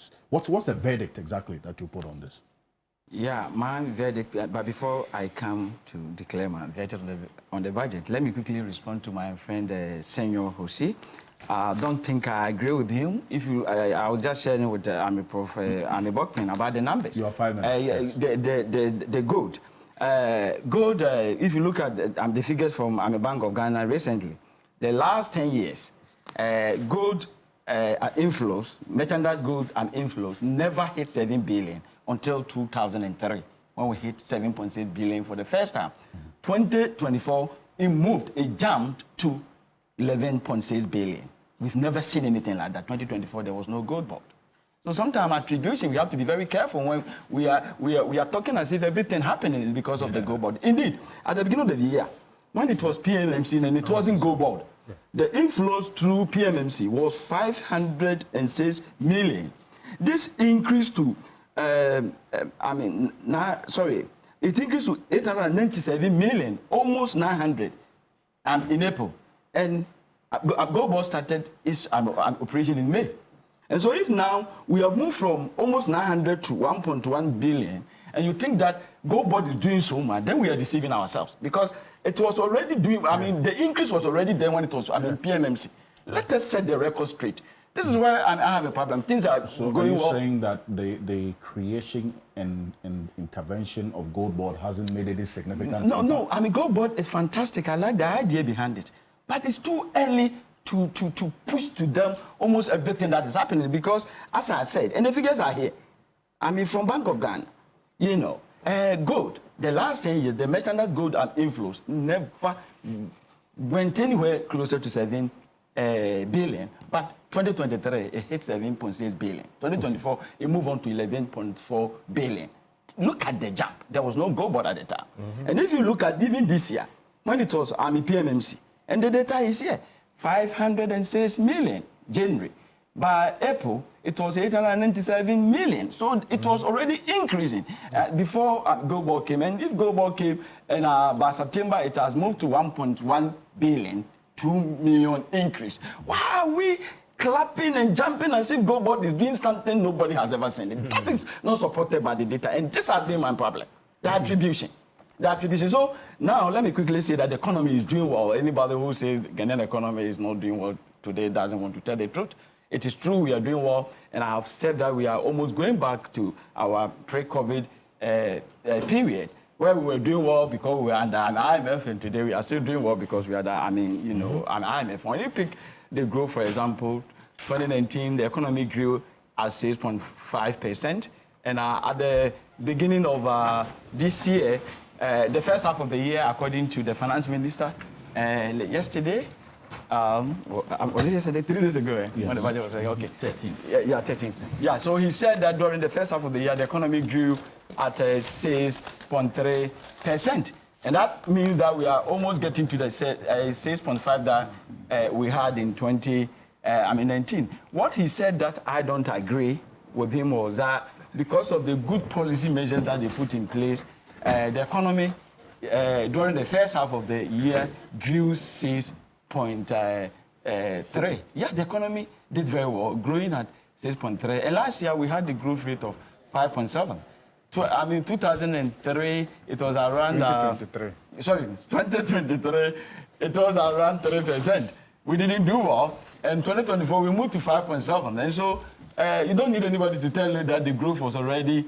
economists. What's the verdict exactly that you put on this? Yeah, my verdict, but before I come to declare my verdict on the budget, let me quickly respond to my friend, Senor Jose. Don't think I agree with him. If you, I'll just share it with Prof. Ami Bokman about the numbers. You are 5 minutes. The gold. Gold, if you look at the figures from Bank of Ghana recently, the last 10 years, gold inflows, merchandise gold and inflows never hit 7 billion until 2003, when we hit 7.6 billion for the first time. 2024, it jumped to 11.6 billion. We've never seen anything like that. 2024, there was no gold board. So sometimes attribution, we have to be very careful when we are talking as if everything happening is because of the gold board. Indeed, at the beginning of the year, when it was PMMC and it wasn't gold board, the inflows through PMMC was 506 million. This increased to, it increased to 897 million, almost 900 in April. And GOLDBOD started its operation in May. And so if now we have moved from almost 900 to 1.1 billion, and you think that GOLDBOD is doing so much, then we are deceiving ourselves. Because it was already doing, the increase was already there when it was, PMMC. Let us set the record straight. This is where I have a problem. Things are going well. Are you saying that the creation and intervention of GOLDBOD hasn't made any significant impact? No. GOLDBOD is fantastic. I like the idea behind it. But it's too early to push to them almost everything that is happening because, as I said, and the figures are here. From Bank of Ghana, gold, the last 10 years, the merchandise gold and inflows never went anywhere closer to 7 billion. But 2023, it hit 7.6 billion. 2024, it moved on to 11.4 billion. Look at the jump. There was no GOLDBOD at the time. And if you look at even this year, when it was PMMC, and the data is here, 506 million, January. By April, it was 897 million. So it was already increasing before GOLDBOD came. And if GOLDBOD came, and by September, it has moved to 1.1 billion, 2 million increase. Why are we clapping and jumping as if GOLDBOD is doing something nobody has ever seen? That is not supported by the data. And this has been my problem, the attribution. So now let me quickly say that the economy is doing well. Anybody who says Ghanaian economy is not doing well today doesn't want to tell the truth. It is true we are doing well, and I have said that we are almost going back to our pre-COVID period where we were doing well because we were under an IMF, and today we are still doing well because we are an IMF. When you pick the growth, for example, 2019, the economy grew at 6.5%, and at the beginning of this year, the first half of the year, according to the finance minister, yesterday, was it yesterday? 3 days ago, yes. When the budget was okay. 13. Yeah, 13. Yeah, so he said that during the first half of the year, the economy grew at 6.3%. And that means that we are almost getting to the 6.5 that we had in 2019. What he said that I don't agree with him was that because of the good policy measures that they put in place, the economy during the first half of the year grew 6.3. Yeah, the economy did very well, growing at 6.3. And last year we had the growth rate of 5.7. 2003 it was around 2023 it was around 3%. We didn't do well, and 2024 we moved to 5.7. And so you don't need anybody to tell you that the growth was already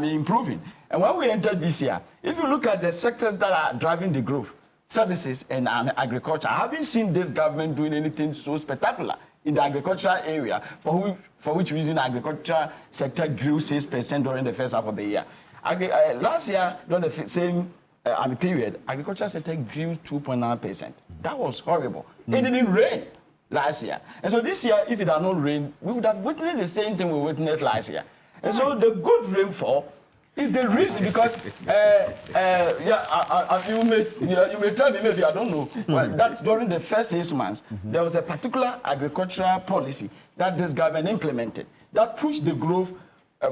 improving. And when we entered this year, if you look at the sectors that are driving the growth, services and agriculture, I haven't seen this government doing anything so spectacular in the agricultural area, for which reason the agriculture sector grew 6% during the first half of the year. Last year, during the same period, agriculture sector grew 2.9%. That was horrible. It didn't rain last year. And so this year, if it had not rained, we would have witnessed the same thing we witnessed last year. And so the good rainfall is the reason, because you may tell me, maybe I don't know, but that during the first 6 months, there was a particular agricultural policy that this government implemented that pushed the growth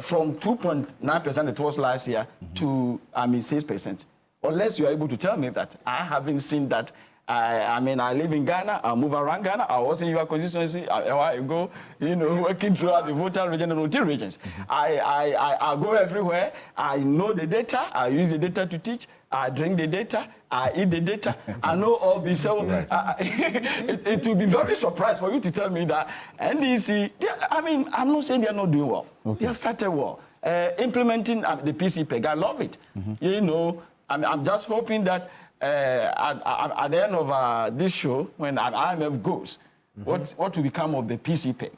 from 2.9% it was last year to 6%. Unless you are able to tell me that, I haven't seen that I mean, I live in Ghana. I move around Ghana. I was in your constituency a while ago, you know, working throughout the voter region and OT regions. I go everywhere. I know the data. I use the data to teach. I drink the data. I eat the data. I know all this. So it will be very surprised for you to tell me that NDC, I mean, I'm not saying they're not doing well. Okay. They have started well. Implementing the PC peg, I love it. You know, I'm just hoping that at the end of this show, when IMF goes, what will become of the PC peg?